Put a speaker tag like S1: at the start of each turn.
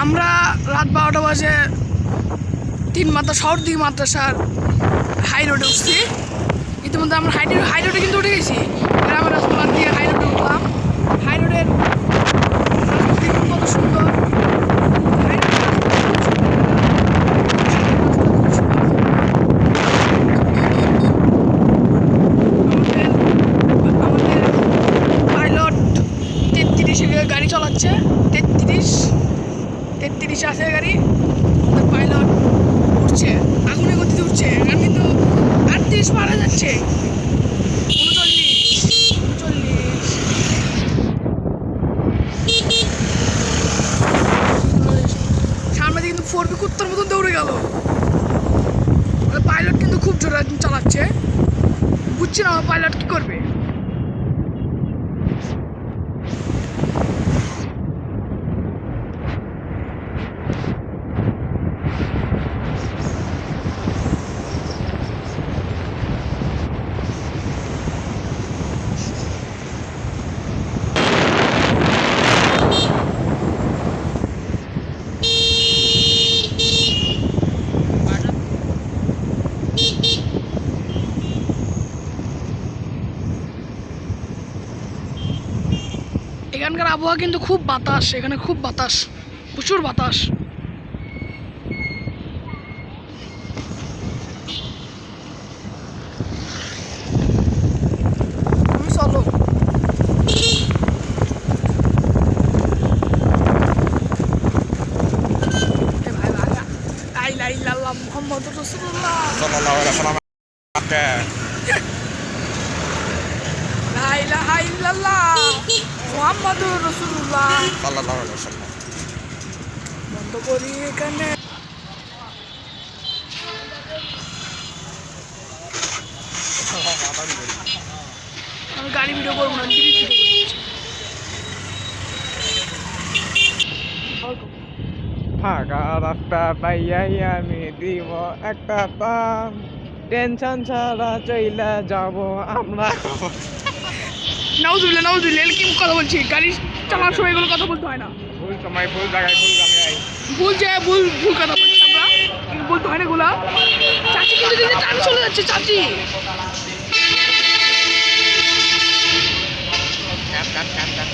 S1: আমরা রাত 12টা বাজে 3 মাথা শহর দিকে মাদ্রাসার হাই রোডে উঠছি। ইতিমধ্যে আমরা হাই রোডে কিন্তু উঠে গেছি। গ্রামের রাস্তা দিয়ে হাই রোডে উঠলাম। হাই রোডের কত সুন্দর। আমাদের পাইলট 33 গাড়ি চালাচ্ছে। 33 আছে গাড়ি। পাইলট উঠছে, আগুনের গতিতে উঠছে। এখন কিন্তু 38 মারা যাচ্ছে। 39 সামনে দিয়ে কিন্তু 4B কুত্তার মতন দৌড়ে গেল। পাইলট কিন্তু খুব জোরে চালাচ্ছে। বুঝছি না পাইলট কি করবে। এখানকার আবহাওয়া কিন্তু খুব বাতাস, এখানে খুব বাতাস, প্রচুর বাতাস। চলো মুহাম্মদ রাসূলুল্লাহ সাল্লাল্লাহু আলাইহি ওয়াসাল্লাম। লা ইলাহা ইল্লাল্লাহ মুহাম্মাদুর রাসূলুল্লাহ সাল্লাল্লাহু আলাইহি ওয়াসাল্লাম। বন্ধ করি এখানে। আমি গাড়ি ভিডিও করবো না, ভিডিও করবো।
S2: ফাঁকা রাস্তা পাইয়াই আমি দিব একটা পাম, টেনশন ছাড়া চইলা যাব আমরা।
S1: নাউজুবিল্লাহ কি কথা বলছি? গাড়ি চালানোর সময় এগুলো কথা বলতে হয় না।
S2: ভুল সময় ভুল জায়গায় ভুল গাড়ি।
S1: ভুল কথা বলছি আমরা, বলতে হয় না এগুলা। চাচি কিন্তু দিদি টানে চলে যাচ্ছে। চাচি
S2: কাট কাট কাট কাট।